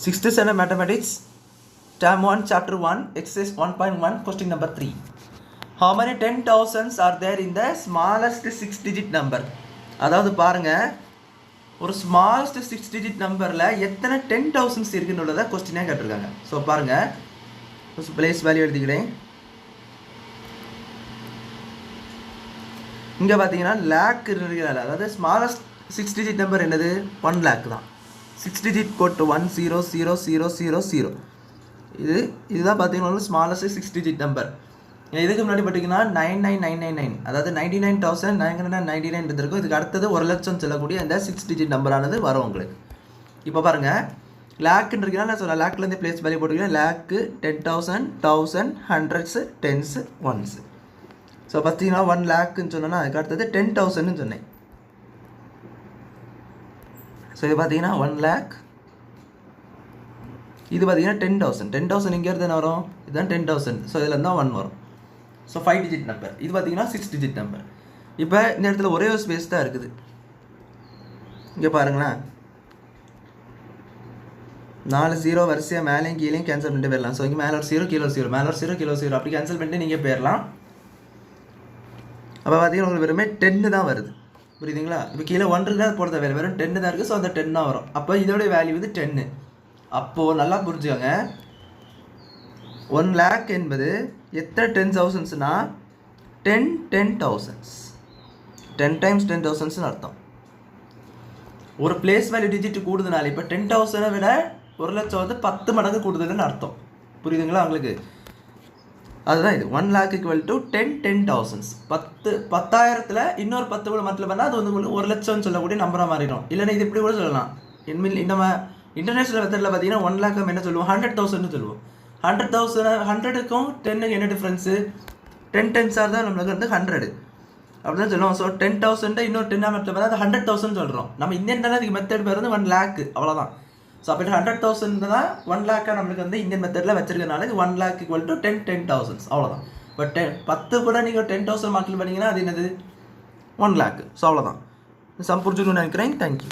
6th standard mathematics, term 1, chapter 1, exercise 1.1, question number 3. How many 10,000s are there in the smallest 6-digit number? அதாவது பாருங்க, ஒரு smallest 6-digit numberல எத்தனை 10,000s இருக்குன்றத கொஸ்டினே கேட்டிருக்காங்க. So பாருங்க, place value எழுதிக்கிறேன். இங்கே பார்த்தீங்கன்னா லேக் இருக்கிறாங்க. அதாவது ஸ்மாலஸ்ட் 6-digit நம்பர் என்னது? 1 lakh தான். 6-digit போட்டு 100000. இதுதான் பார்த்தீங்கன்னா ஸ்மாலஸ்ட் 6-digit நம்பர். இதுக்கு முன்னாடி பார்த்தீங்கன்னா 99999, அதாவது 99,999 இருந்திருக்கும். இதுக்கு அடுத்தது 1 லட்சம் சொல்லக்கூடிய அந்த 6-digit நம்பரானது வரும் உங்களுக்கு. இப்போ பாருங்கள், லேக்குன்னு இருக்குன்னா நான் சொன்னேன், லேக்லேருந்து பிளேஸ் வேல்யூ போட்டுக்கிறேன். லேக்கு 10,000, 1000, hundreds, tens, ones. ஸோ பார்த்தீங்கன்னா 1 லேக்குன்னு சொன்னோன்னா அதுக்கு அடுத்தது 10,000ன்னு சொன்னேன். ஸோ இது பார்த்தீங்கன்னா 1 lakh, இது பார்த்தீங்கன்னா 10,000. 10,000 இங்கே இருந்து வரும், இதுதான் 10,000. ஸோ இதில் இருந்தால் 1 வரும். So 5-digit number. இது பார்த்தீங்கன்னா 6-digit நம்பர். இப்போ இந்த இடத்துல ஒரே ஒரு ஸ்பேஸ் தான் இருக்குது. இங்கே பாருங்களேன், 4 0 வரிசையாக மேலேயும் கீழேயும் கேன்சல் பண்ணிட்டு போயிடலாம். ஸோ இங்கே மேலே ஒரு 0, கீழே ஒரு 0, மேலே ஒரு 0, கீழே ஒரு 0, அப்படி கேன்சல் பண்ணிட்டு நீங்கள் போயிடலாம். அப்போ பார்த்தீங்கன்னா உங்களுக்கு வெறுமே 10 தான் வருது. புரியுதுங்களா? இப்போ கீழே 1 இருக்குன்னா அது போடுறது வேறு, வெறும் 10 தான் இருக்குது. ஸோ அந்த 10 தான் வரும். அப்போ இதோடைய வேல்யூ வந்து 10. அப்போது நல்லா புரிஞ்சுக்கோங்க, 1 lakh என்பது எத்தனை 10,000ஸ்னா 10,000s. 10 times 10,000ஸ்னு அர்த்தம். ஒரு பிளேஸ் வேல்யூ டிஜிட் கூடுதுனால இப்போ 10,000 விட 1 லட்சம் வந்து 10 மடங்கு கூடுதல்னு அர்த்தம். புரியுதுங்களா உங்களுக்கு? அதுதான் இது 1 lakh equal to 10,000s. 10,000ல் இன்னொரு 10 கூட மட்டில் பண்ணால் அது வந்து 1 லட்சம்னு சொல்லக்கூடிய நம்பராக மாறிடும். இல்லைன்னா இது இப்படி கூட சொல்லலாம். நம்ம இன்டர்நேஷனல் மெத்தடில் பார்த்தீங்கன்னா 1 lakh என்ன சொல்லுவோம்? 100,000ன்னு சொல்லுவோம். 100,000 100க்கும் 10க்கு என்ன டிஃப்ரென்ஸு? 10 10s தான் நம்மளுக்கு வந்து 100 அப்படின்னு சொல்லுவோம். ஸோ 10,000 இன்னொரு 10 மெத்தட் பண்ணால் அது 100,000 சொல்கிறோம். நம்ம இந்தியன் அதுக்கு மெத்தட் பேர் வந்து 1 lakh, அவ்வளோதான். ஸோ அப்படி 100,000 தான் 1 lakh நம்மளுக்கு வந்து இந்தியன் மெத்தடில் வச்சிருக்கனால இது 1 lakh equal to 10,000s, அவ்வளோதான். பட் 10 கூட நீங்கள் 10,000 மார்க்கில் பண்ணிங்கன்னா அது என்னது? 1 lakh. ஸோ அவ்வளோதான். சம் புரிஞ்சுக்கணும்னு நினைக்கிறேன். தேங்க்யூ.